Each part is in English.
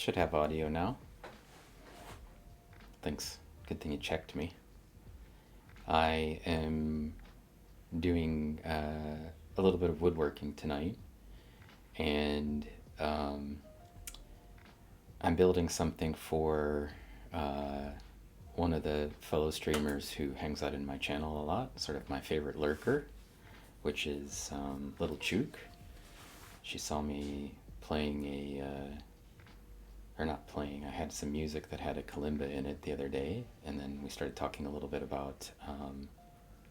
Should have audio now. Thanks. Good thing you checked me. I am doing a little bit of woodworking tonight, and um, I'm building something for one of the fellow streamers who hangs out in my channel a lot, sort of my favorite lurker, which is Little Chook. She saw me playing or not playing, I had some music that had a kalimba in it the other day, and then we started talking a little bit about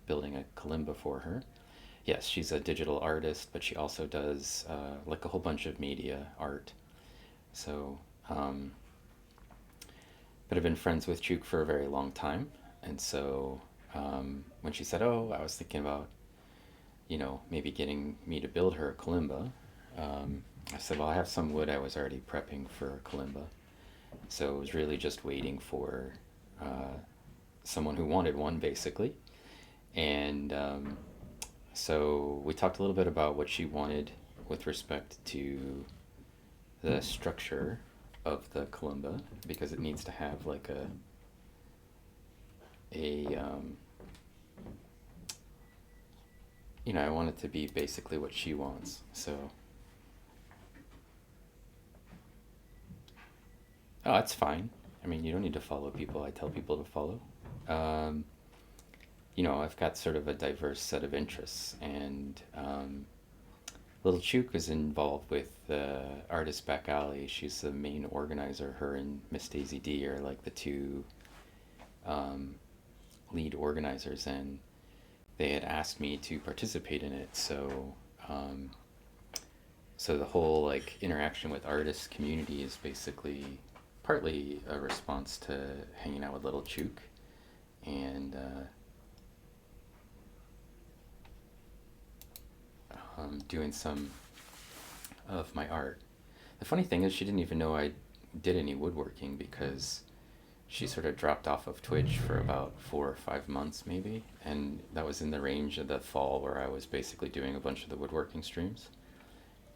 building a kalimba for her. Yes, she's a digital artist, but she also does like a whole bunch of media art. So, but I've been friends with Chook for a very long time, and so when she said, "Oh, I was thinking about, maybe getting me to build her a kalimba," I said, "Well, I have some wood I was already prepping for a kalimba." So it was really just waiting for someone who wanted one, basically. And so we talked a little bit about what she wanted with respect to the structure of the kalimba, because it needs to have like a I want it to be basically what she wants. So, oh, that's fine. I mean, you don't need to follow people I tell people to follow. Um, I've got sort of a diverse set of interests, and Little Chook is involved with Artist Back Alley. She's the main organizer. Her and Miss Daisy D are like the two um, lead organizers, and they had asked me to participate in it. Um, so the whole like interaction with artist community is basically partly a response to hanging out with Little Chook and doing some of my art. The funny thing is, she didn't even know I did any woodworking because she sort of dropped off of Twitch for about 4 or 5 months, maybe, and that was in the range of the fall where I was basically doing a bunch of the woodworking streams.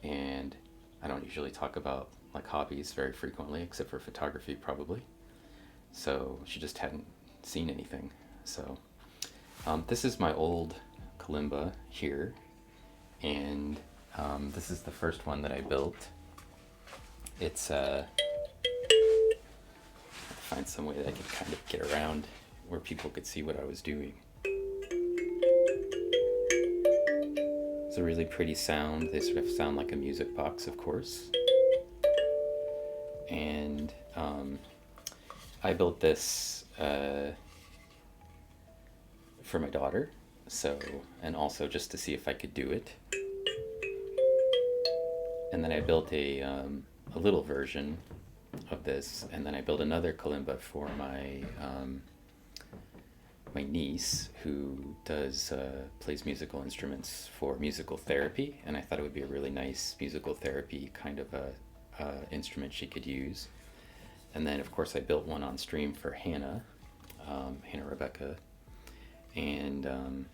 And I don't usually talk about like hobbies very frequently, except for photography, probably. So she just hadn't seen anything. So this is my old kalimba here, and this is the first one that I built. It's find some way that I could kind of get around where people could see what I was doing. It's a really pretty sound. They sort of sound like a music box, of course. And I built this for my daughter, so, and also just to see if I could do it. And then I built a little version of this, and then I built another kalimba for my niece, who does plays musical instruments for musical therapy, and I thought it would be a really nice musical therapy kind of a instrument she could use. And then of course I built one on stream for Hannah, Hannah Rebecca, and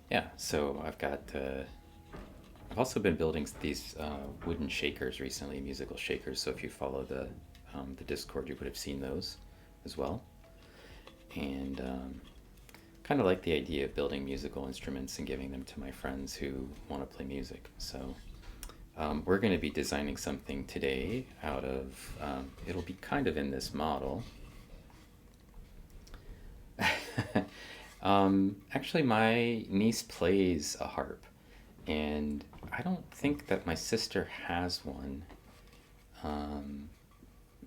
yeah. So I've also been building these wooden shakers recently, musical shakers. So if you follow the Discord, you would have seen those as well. And kind of like the idea of building musical instruments and giving them to my friends who want to play music. So we're going to be designing something today out of, it'll be kind of in this model. Actually, my niece plays a harp, and I don't think that my sister has one.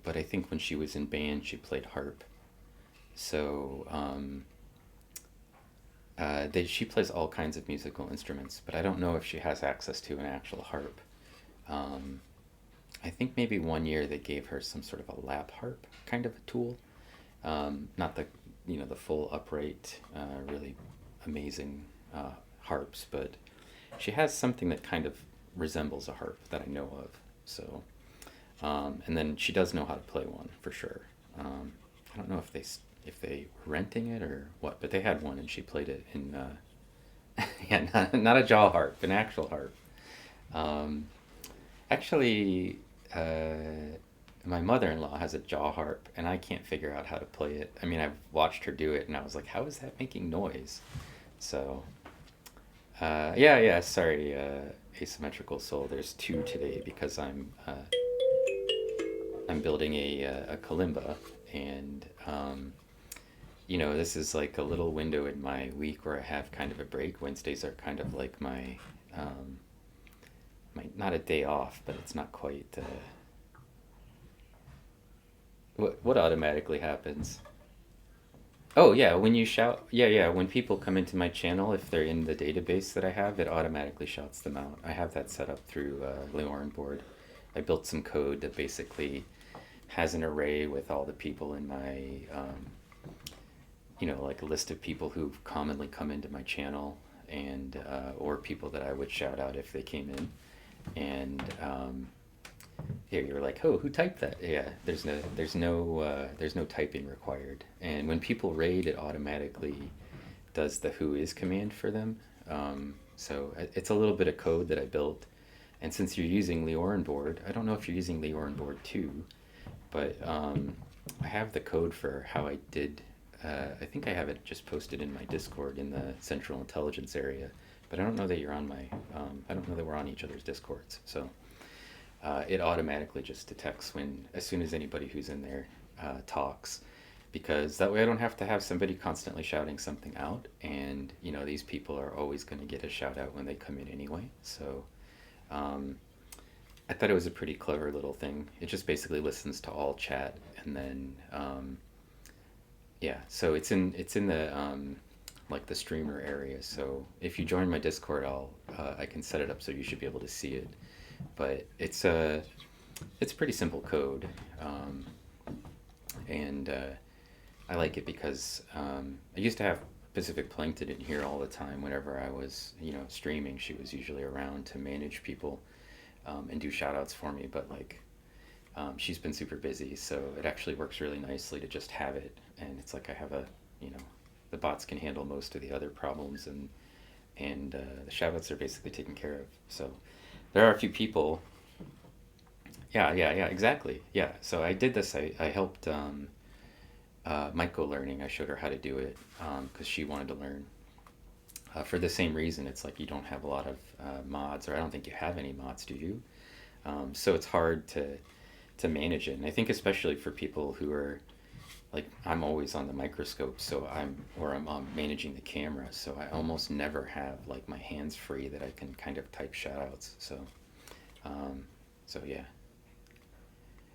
But I think when she was in band, she played harp. So she plays all kinds of musical instruments, but I don't know if she has access to an actual harp. I think maybe one year they gave her some sort of a lap harp kind of a tool. Not the full upright, really amazing harps, but she has something that kind of resembles a harp that I know of. So, and then she does know how to play one for sure. I don't know if they were renting it or what, but they had one and she played it in yeah, not a jaw harp, an actual harp. Actually, my mother-in-law has a jaw harp, and I can't figure out how to play it. I mean, I've watched her do it, and I was like, how is that making noise? So, yeah, yeah, sorry, asymmetrical soul. There's two today because I'm building a kalimba, and this is like a little window in my week where I have kind of a break. Wednesdays are kind of like um, my not a day off, but it's not quite. What automatically happens? Oh yeah, when you shout, yeah, yeah, when people come into my channel, if they're in the database that I have, it automatically shouts them out. I have that set up through Leorin board. I built some code that basically has an array with all the people in my, like a list of people who commonly come into my channel, and or people that I would shout out if they came in. And yeah, you're like, oh, who typed that? Yeah, there's no typing required. And when people raid, it automatically does the who is command for them. So it's a little bit of code that I built. And since you're using Leorin board, I don't know if you're using Leorin board too, but I have the code for how I did. I think I have it just posted in my Discord in the Central Intelligence area, but I don't know that you're on my. I don't know that we're on each other's Discords. So it automatically just detects as soon as anybody who's in there talks, because that way I don't have to have somebody constantly shouting something out, and these people are always going to get a shout out when they come in anyway. So I thought it was a pretty clever little thing. It just basically listens to all chat, and then yeah, so it's in the like the streamer area. So if you join my Discord, I can set it up so you should be able to see it. But it's pretty simple code, and I like it because I used to have Pacific Plankton in here all the time. Whenever I was streaming, she was usually around to manage people and do shout outs for me. But like she's been super busy, so it actually works really nicely to just have it. And it's like I have you know, the bots can handle most of the other problems, and the shout outs are basically taken care of. So there are a few people. Yeah, yeah, yeah, exactly. Yeah. So I did this. I helped Maiko learning. I showed her how to do it because she wanted to learn. For the same reason, it's like you don't have a lot of mods, or I don't think you have any mods, do you? So it's hard to manage it. And I think especially for people who are like, I'm always on the microscope, so I'm managing the camera, so I almost never have like my hands free that I can kind of type shout outs. Um, so yeah,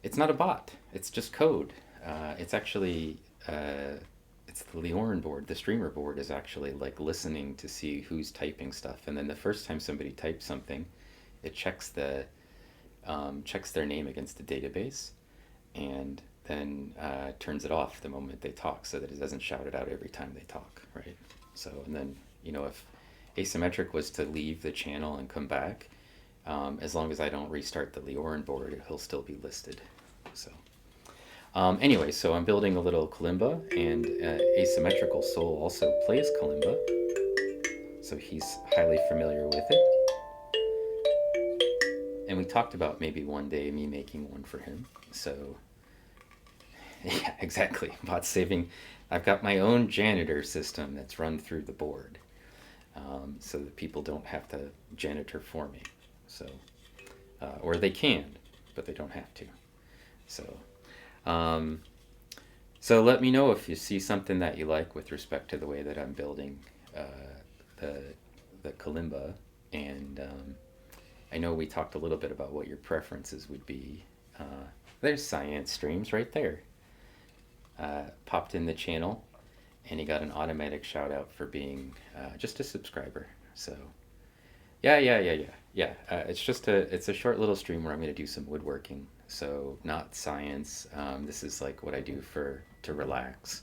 it's not a bot. It's just code. It's actually it's the Leorin board. The streamer board is actually like listening to see who's typing stuff, and then the first time somebody types something, it checks their name against the database, and then turns it off the moment they talk, so that it doesn't shout it out every time they talk, right? So, and then if asymmetric was to leave the channel and come back, as long as I don't restart the Leorin board, he'll still be listed. So anyway, so I'm building a little kalimba, and asymmetrical soul also plays kalimba, so he's highly familiar with it. And we talked about maybe one day me making one for him. So yeah, exactly. Bot saving. I've got my own janitor system that's run through the board, so that people don't have to janitor for me. So, or they can, but they don't have to. So, so let me know if you see something that you like with respect to the way that I'm building the kalimba, and I know we talked a little bit about what your preferences would be. There's science streams right there. Popped in the channel, and he got an automatic shout out for being just a subscriber. So yeah, yeah, yeah, yeah, yeah. It's a short little stream where I'm gonna do some woodworking. So not science. This is like what I do to relax,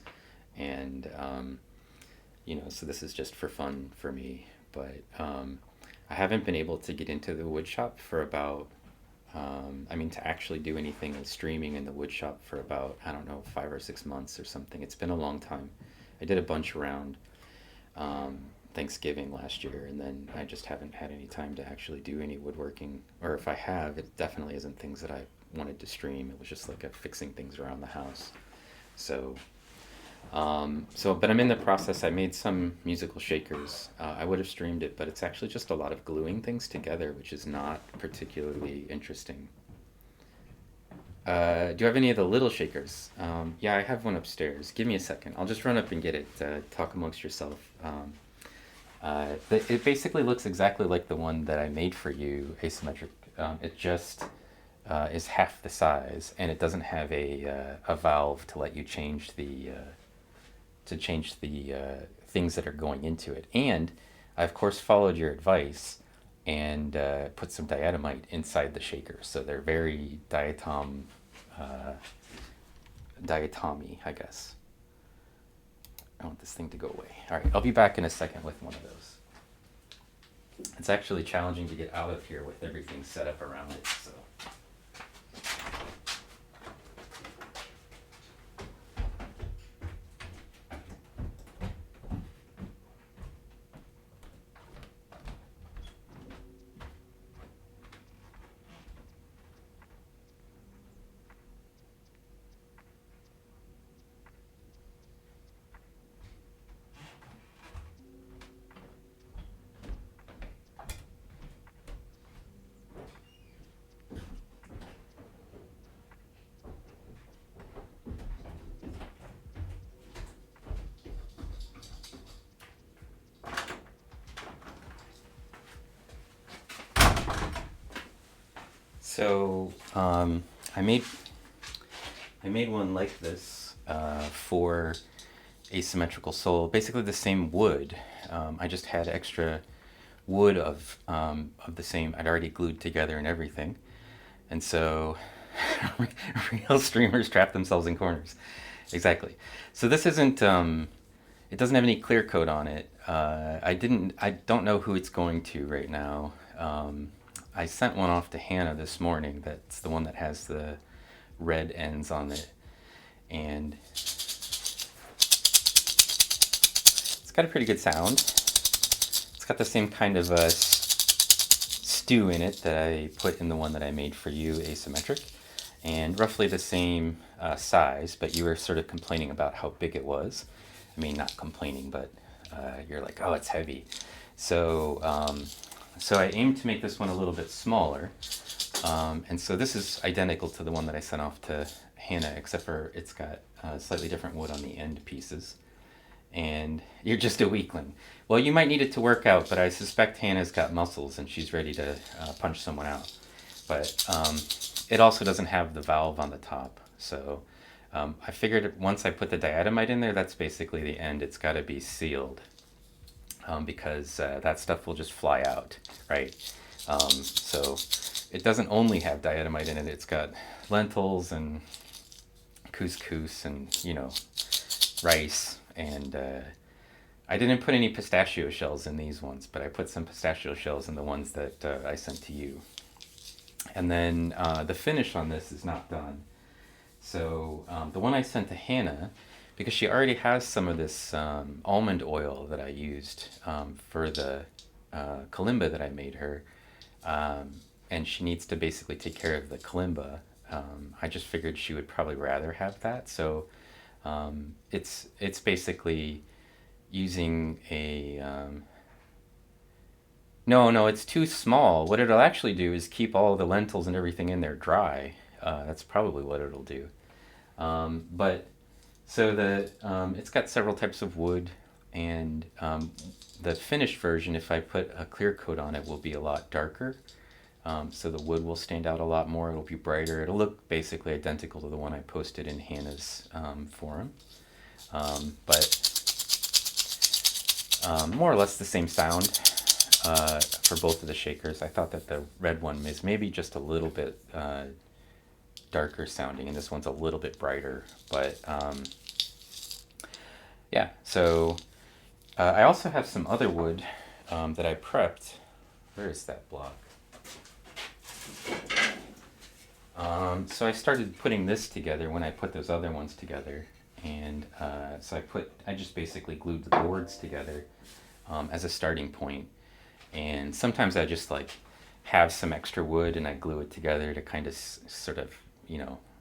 and so this is just for fun for me. But I haven't been able to get into the wood shop for about to actually do anything with streaming in the wood shop for about, I don't know, 5 or 6 months or something. It's been a long time. I did a bunch around Thanksgiving last year, and then I just haven't had any time to actually do any woodworking. Or if I have, it definitely isn't things that I wanted to stream. It was just like a fixing things around the house. So, but I'm in the process. I made some musical shakers. I would have streamed it, but it's actually just a lot of gluing things together, which is not particularly interesting. Do you have any of the little shakers? Yeah, I have one upstairs. Give me a second. I'll just run up and get it. Talk amongst yourself. It basically looks exactly like the one that I made for you, asymmetric. It just is half the size, and it doesn't have a valve to let you change the things that are going into it. And I of course followed your advice and put some diatomite inside the shaker, so they're very diatomy, I guess. I want this thing to go away. All right, I'll be back in a second with one of those. It's actually challenging to get out of here with everything set up around it, so. So I made one like this for asymmetrical soul. Basically the same wood. I just had extra wood of the same. I'd already glued together and everything, and so real streamers trap themselves in corners. Exactly. So this isn't. It doesn't have any clear coat on it. I don't know who it's going to right now. I sent one off to Hannah this morning. That's the one that has the red ends on it. And it's got a pretty good sound. It's got the same kind of stew in it that I put in the one that I made for you, asymmetric. And roughly the same size, but you were sort of complaining about how big it was. I mean, not complaining, but you're like, oh, it's heavy. So I aimed to make this one a little bit smaller. And so this is identical to the one that I sent off to Hannah, except for it's got slightly different wood on the end pieces. And you're just a weakling. Well, you might need it to work out, but I suspect Hannah's got muscles and she's ready to punch someone out. But it also doesn't have the valve on the top. So I figured once I put the diatomite in there, that's basically the end. It's got to be sealed. Because that stuff will just fly out, right? So it doesn't only have diatomite in it. It's got lentils and couscous and, rice. And I didn't put any pistachio shells in these ones, but I put some pistachio shells in the ones that I sent to you. And then the finish on this is not done. So the one I sent to Hannah, because she already has some of this almond oil that I used for the Kalimba that I made her, and she needs to basically take care of the Kalimba. I just figured she would probably rather have that, so it's basically using a... No, it's too small. What it'll actually do is keep all the lentils and everything in there dry. That's probably what it'll do. So it's got several types of wood, and the finished version, if I put a clear coat on it, will be a lot darker. So the wood will stand out a lot more. It'll be brighter. It'll look basically identical to the one I posted in Hannah's forum, but more or less the same sound for both of the shakers. I thought that the red one is maybe just a little bit darker sounding, and this one's a little bit brighter, but yeah. So I also have some other wood that I prepped. Where is that block? So I started putting this together when I put those other ones together, and so I just basically glued the boards together as a starting point, and sometimes I just like have some extra wood and I glue it together to kind of sort of,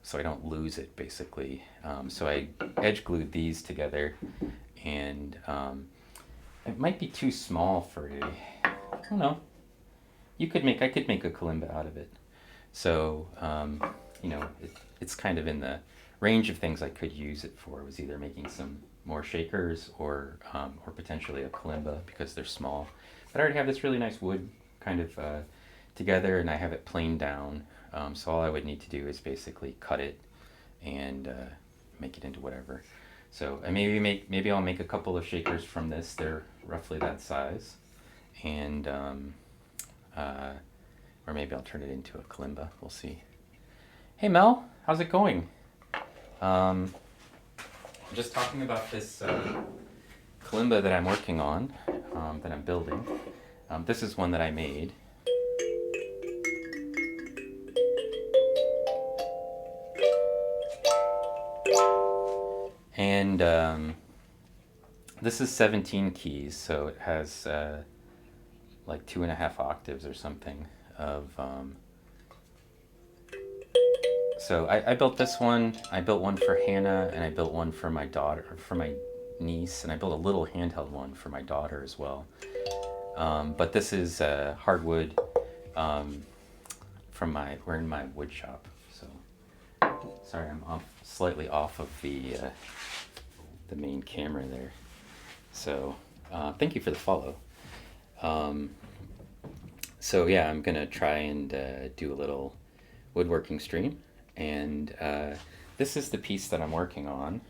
so I don't lose it basically. So I edge glued these together, and it might be too small for a, I don't know. I could make a kalimba out of it. So, it's kind of in the range of things I could use it for. Was either making some more shakers or potentially a kalimba because they're small. But I already have this really nice wood kind of together, and I have it planed down. So all I would need to do is basically cut it and make it into whatever. So I maybe I'll make a couple of shakers from this. They're roughly that size, and or maybe I'll turn it into a kalimba. We'll see. Hey Mel, how's it going? I'm just talking about this kalimba that I'm working on, that I'm building. This is one that I made. And this is 17 keys, so it has like 2.5 octaves or something of. So I built this one. I built one for Hannah, and I built one for my daughter, for my niece, and I built a little handheld one for my daughter as well. But this is hardwood we're in my wood shop. So sorry, I'm slightly off of the main camera there. So thank you for the follow. So yeah, I'm gonna try and do a little woodworking stream, and this is the piece that I'm working on.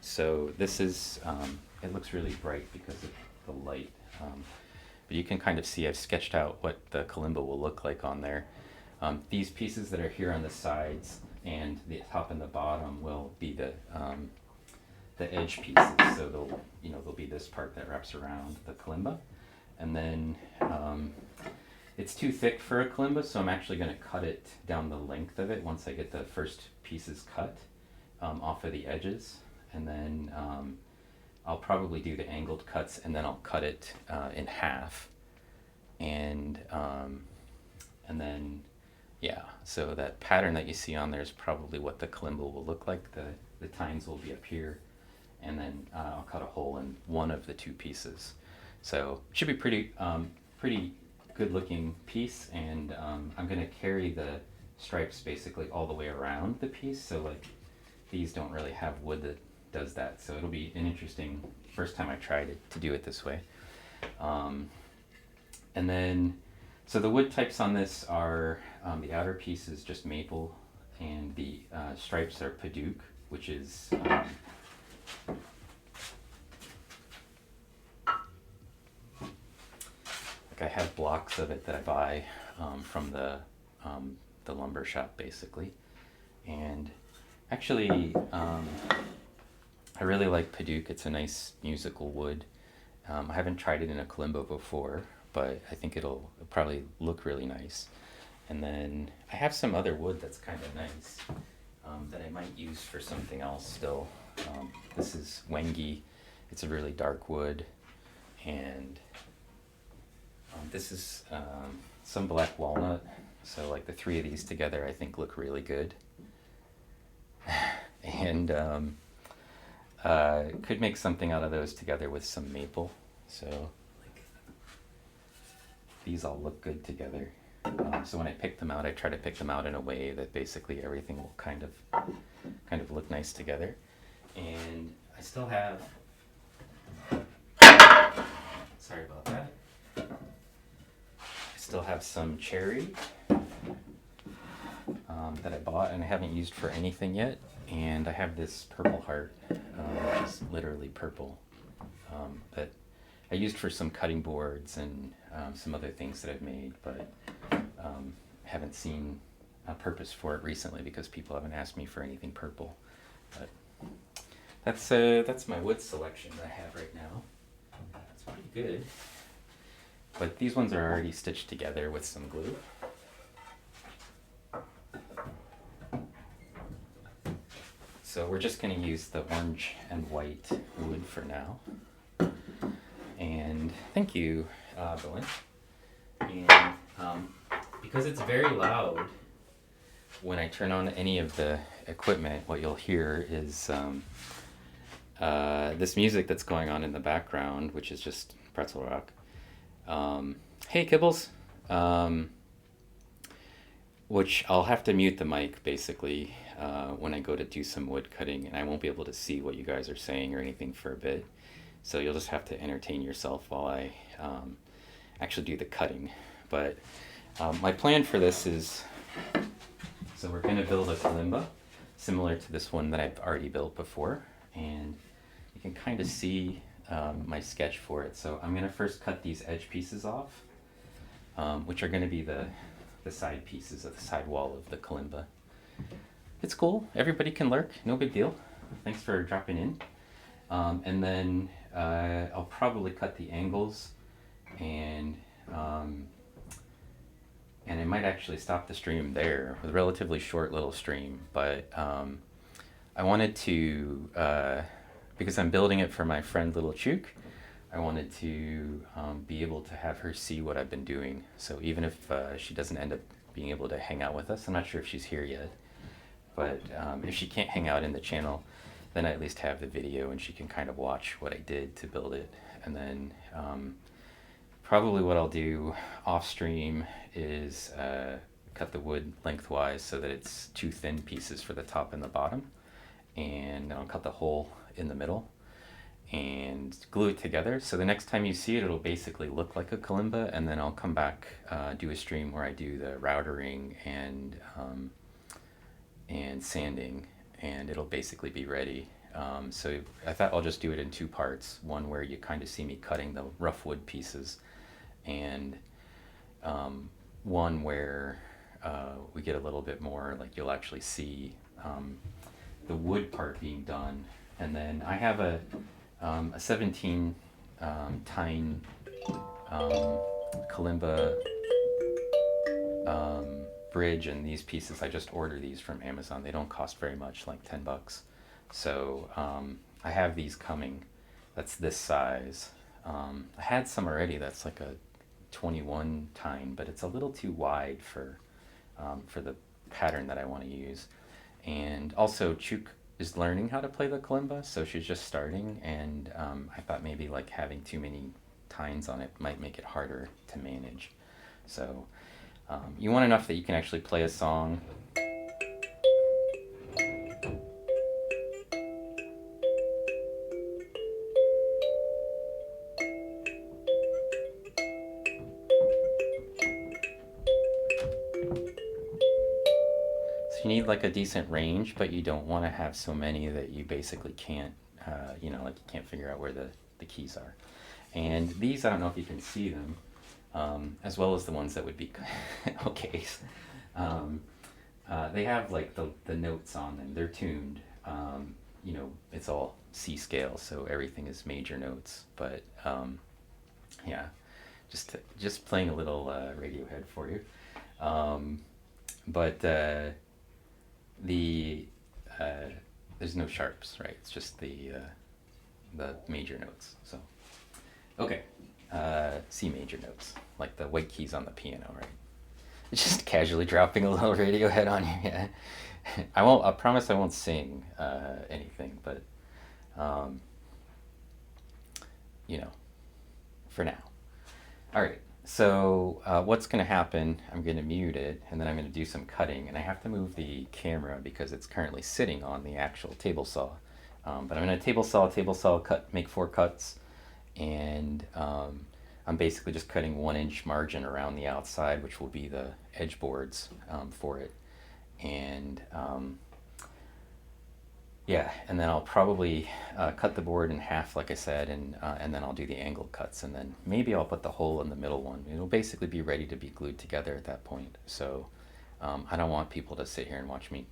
So this is it looks really bright because of the light, but you can kind of see I've sketched out what the kalimba will look like on there. These pieces that are here on the sides and the top and the bottom will be the edge pieces. So there'll be this part that wraps around the kalimba, and then it's too thick for a kalimba, so I'm actually going to cut it down the length of it once I get the first pieces cut off of the edges, and then I'll probably do the angled cuts, and then I'll cut it in half, and then yeah, so that pattern that you see on there is probably what the kalimba will look like. The tines will be up here, and then I'll cut a hole in one of the two pieces. So it should be pretty good looking piece, and I'm going to carry the stripes basically all the way around the piece, so like these don't really have wood that does that, so it'll be an interesting first time I tried to do it this way. And then so the wood types on this are the outer piece is just maple, and the stripes are padauk, which is like I have blocks of it that I buy from the lumber shop basically, and actually I really like padauk. It's a nice musical wood. I haven't tried it in a kalimba before, but I think it'll probably look really nice. And then I have some other wood that's kind of nice that I might use for something else still. This is wengi. It's a really dark wood, and this is some black walnut. So like the three of these together I think look really good. And could make something out of those together with some maple. So like these all look good together. So when I pick them out, I try to pick them out in a way that basically everything will kind of look nice together. And I still have, sorry about that. I still have some cherry that I bought and I haven't used for anything yet. And I have this purple heart, which is literally purple, that I used for some cutting boards and some other things that I've made, but haven't seen a purpose for it recently because people haven't asked me for anything purple. But that's my wood selection that I have right now. It's pretty good. But these ones are already stitched together with some glue. So we're just going to use the orange and white wood for now. And thank you, Belinda. And because it's very loud, when I turn on any of the equipment, what you'll hear is this music that's going on in the background, which is just pretzel rock. Hey, Kibbles. Which I'll have to mute the mic basically when I go to do some wood cutting, and I won't be able to see what you guys are saying or anything for a bit. So you'll just have to entertain yourself while I actually do the cutting. But my plan for this is, so we're going to build a kalimba similar to this one that I've already built before, and you can kind of see my sketch for it. So I'm going to first cut these edge pieces off, which are going to be the side pieces of the side wall of the kalimba. It's cool. Everybody can lurk. No big deal. Thanks for dropping in. And then I'll probably cut the angles, and I might actually stop the stream there with a relatively short little stream. But I wanted to, because I'm building it for my friend Little Chook, I wanted to be able to have her see what I've been doing. So even if she doesn't end up being able to hang out with us, I'm not sure if she's here yet, but if she can't hang out in the channel, then I at least have the video and she can kind of watch what I did to build it. And then probably what I'll do off stream is cut the wood lengthwise so that it's two thin pieces for the top and the bottom, and I'll cut the hole in the middle and glue it together. So the next time you see it, it'll basically look like a kalimba, and then I'll come back, do a stream where I do the routering and sanding, and it'll basically be ready. So I thought I'll just do it in two parts, one where you kind of see me cutting the rough wood pieces, and one where we get a little bit more, like you'll actually see the wood part being done. And then I have a 17 Tine kalimba bridge, and these pieces, I just order these from Amazon. They don't cost very much, like $10. So I have these coming. That's this size. I had some already that's like a 21 Tine, but it's a little too wide for the pattern that I want to use. And also Chook is learning how to play the kalimba, so she's just starting, and I thought maybe like having too many tines on it might make it harder to manage. So you want enough that you can actually play a song. You need like a decent range, but you don't want to have so many that you basically can't, like you can't figure out where the keys are. And these, I don't know if you can see them, as well as the ones that would be okay. They have like the notes on them. They're tuned. It's all C scale, so everything is major notes. But yeah, just playing a little Radiohead for you. But there's no sharps, right? It's just the major notes. So okay, C major notes, like the white keys on the piano, right? It's just casually dropping a little Radiohead on you. Yeah, I promise I won't sing anything, but for now. All right. So what's going to happen, I'm going to mute it, and then I'm going to do some cutting, and I have to move the camera because it's currently sitting on the actual table saw. But I'm going to table saw, cut, make 4 cuts, and I'm basically just cutting 1-inch margin around the outside, which will be the edge boards for it. And yeah, and then I'll probably cut the board in half, like I said, and then I'll do the angle cuts, and then maybe I'll put the hole in the middle one. It'll basically be ready to be glued together at that point. So I don't want people to sit here and watch me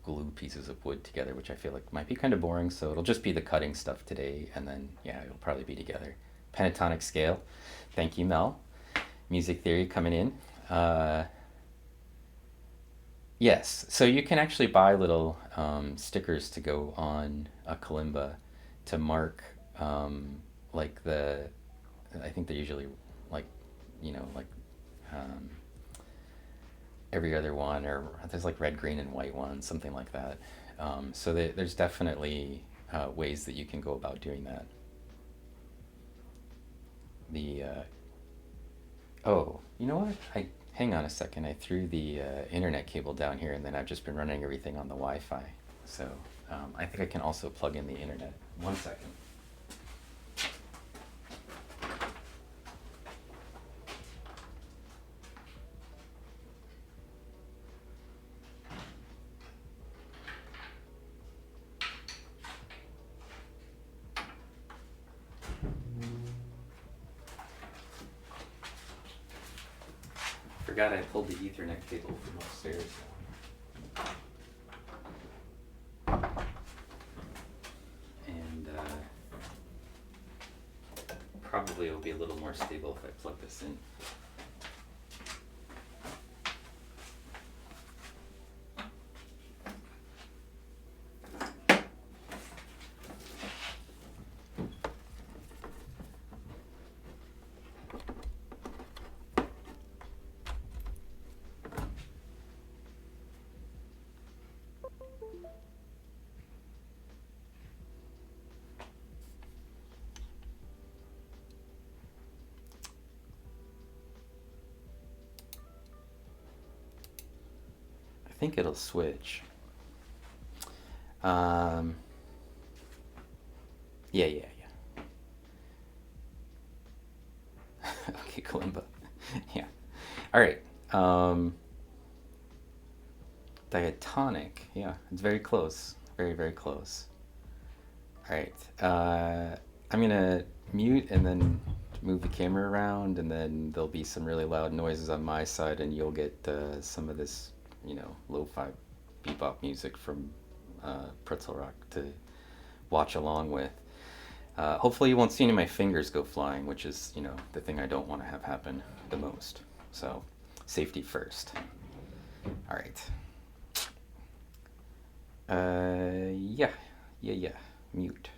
glue pieces of wood together, which I feel like might be kind of boring. So it'll just be the cutting stuff today, and then yeah, it'll probably be together. Pentatonic scale. Thank you, Mel. Music theory coming in. Yes, so you can actually buy little stickers to go on a kalimba to mark I think they're usually like, like every other one, or there's like red, green, and white ones, something like that. So there's definitely ways that you can go about doing that. The Oh, you know what? I hang on a second. I threw the internet cable down here, and then I've just been running everything on the Wi-Fi. So I think I can also plug in the internet. One second. Forgot I pulled the Ethernet cable from upstairs. And probably it'll be a little more stable if I plug this in. I think it'll switch. Um, yeah. Okay, Kalimba. Yeah. All right. Diatonic. Yeah, it's very close. Very, very close. All right. I'm gonna mute and then move the camera around, and then there'll be some really loud noises on my side, and you'll get some of this, lo-fi bebop music from Pretzel Rock to watch along with. Hopefully, you won't see any of my fingers go flying, which is, the thing I don't want to have happen the most. So, safety first. All right. Yeah. Mute.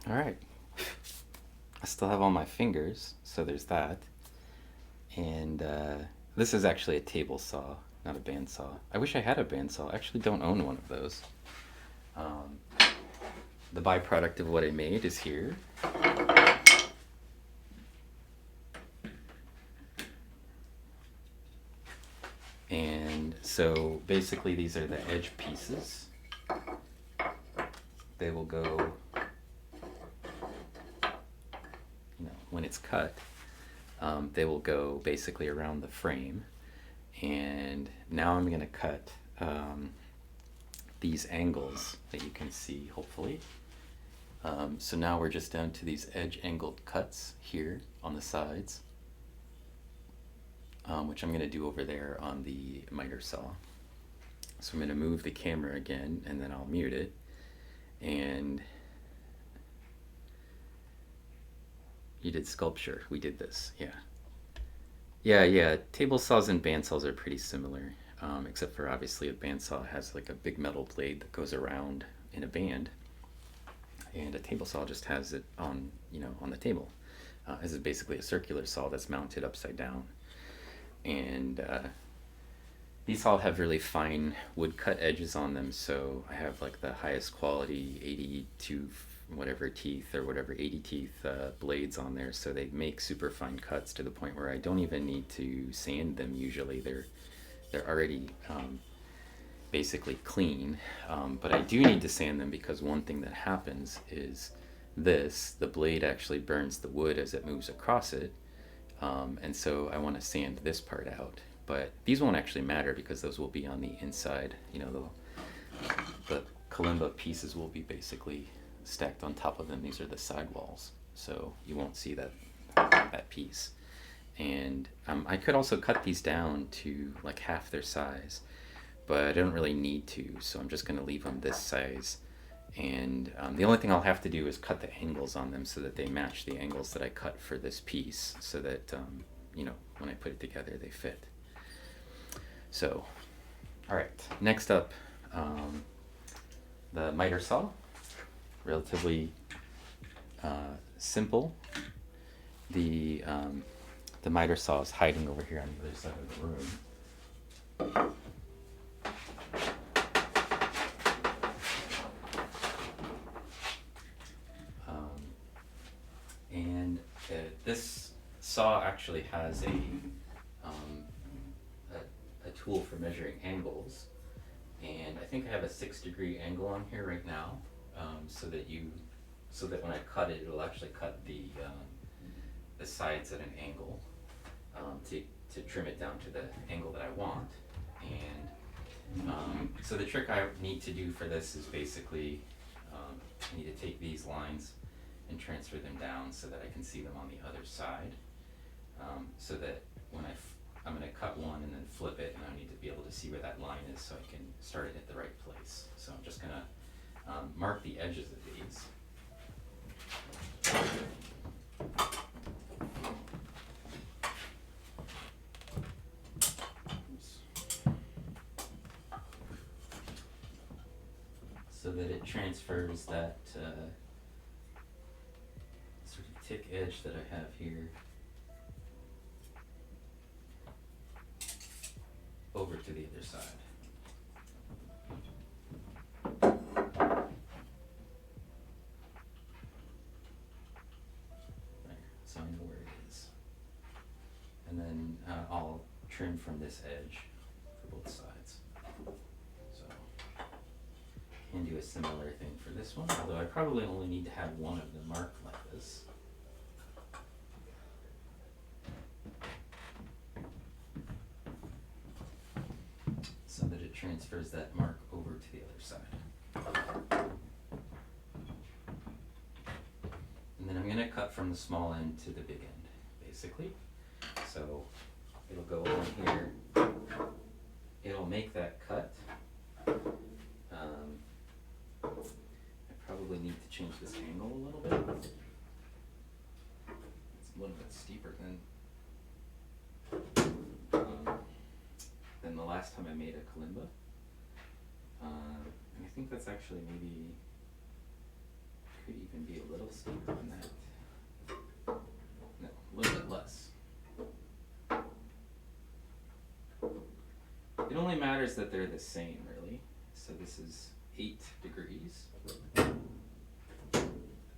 All right. I still have all my fingers, so there's that. And this is actually a table saw, not a bandsaw. I wish I had a bandsaw. I actually don't own one of those. Um, the byproduct of what I made is here. And so basically these are the edge pieces. They will go, when it's cut, they will go basically around the frame. And now I'm going to cut these angles that you can see, hopefully. So now we're just down to these edge angled cuts here on the sides, which I'm going to do over there on the miter saw. So I'm going to move the camera again, and then I'll mute it. And you did sculpture. We did this, yeah. Yeah. Table saws and bandsaws are pretty similar, except for obviously a bandsaw has like a big metal blade that goes around in a band, and a table saw just has it on, on the table. This is basically a circular saw that's mounted upside down, and these all have really fine wood cut edges on them. So I have like the highest quality 82 whatever teeth or whatever 80 teeth blades on there, so they make super fine cuts to the point where I don't even need to sand them. Usually they're already basically clean, but I do need to sand them because one thing that happens is the blade actually burns the wood as it moves across it, and so I want to sand this part out. But these won't actually matter because those will be on the inside. The Kalimba pieces will be basically stacked on top of them. These are the side walls, so you won't see that piece. And I could also cut these down to like half their size, but I don't really need to, so I'm just going to leave them this size. And the only thing I'll have to do is cut the angles on them so that they match the angles that I cut for this piece, so that when I put it together they fit. So, all right, next up, the miter saw. Relatively simple. The miter saw is hiding over here on the other side of the room. And this saw actually has a tool for measuring angles, and I think I have a 6-degree angle on here right now, so that when I cut it, it'll actually cut the sides at an angle, to trim it down to the angle that I want. And so the trick I need to do for this is basically I need to take these lines and transfer them down so that I can see them on the other side, so that when I'm going to cut one and then flip it, and I need to be able to see where that line is so I can start it at the right place. So I'm just going to mark the edges of these. So that it transfers that sort of thick edge that I have here over to the other side. There, so I know where it is. And then I'll trim from this edge for both sides. So, and do a similar thing for this one, although I probably only need to have one of them marked like this. So that it transfers that mark over to the other side. And then I'm going to cut from the small end to the big end, basically. So it'll go on here. It'll make that cut. I probably need to change this angle a little bit. It's a little bit steeper than the last time I made a Kalimba. And I think that's actually maybe could even be a little speed on that. No, a little bit less. It only matters that they're the same, really. So this is 8 degrees.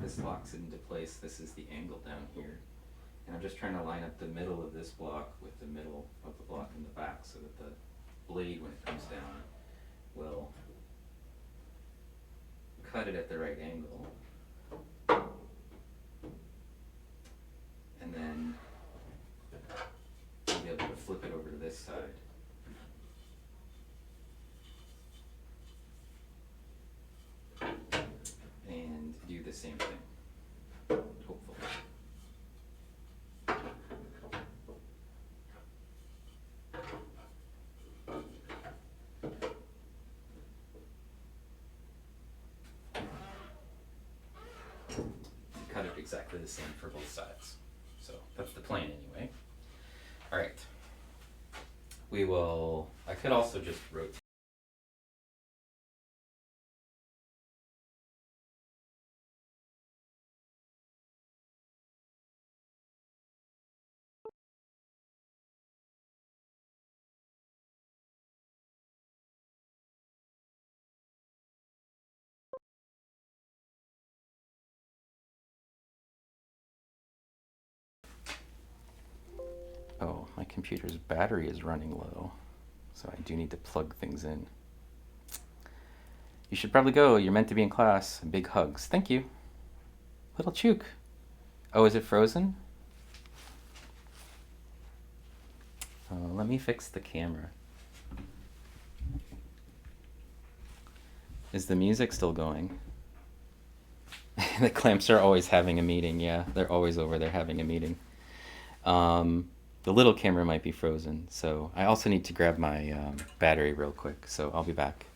This locks it into place. This is the angle down here. And I'm just trying to line up the middle of this block with the middle of the block in the back so that the blade, when it comes down, will cut it at the right angle. And then I'll be able to flip it over to this side. And do the same thing, hopefully. Cut it exactly the same for both sides. So that's the plan anyway. All right. I could also just rotate. Oh, my computer's battery is running low, so I do need to plug things in. You should probably go. You're meant to be in class. Big hugs. Thank you. Little Chook. Oh, is it frozen? Oh, let me fix the camera. Is the music still going? The clamps are always having a meeting. Yeah, they're always over there having a meeting. The little camera might be frozen, so I also need to grab my battery real quick, so I'll be back.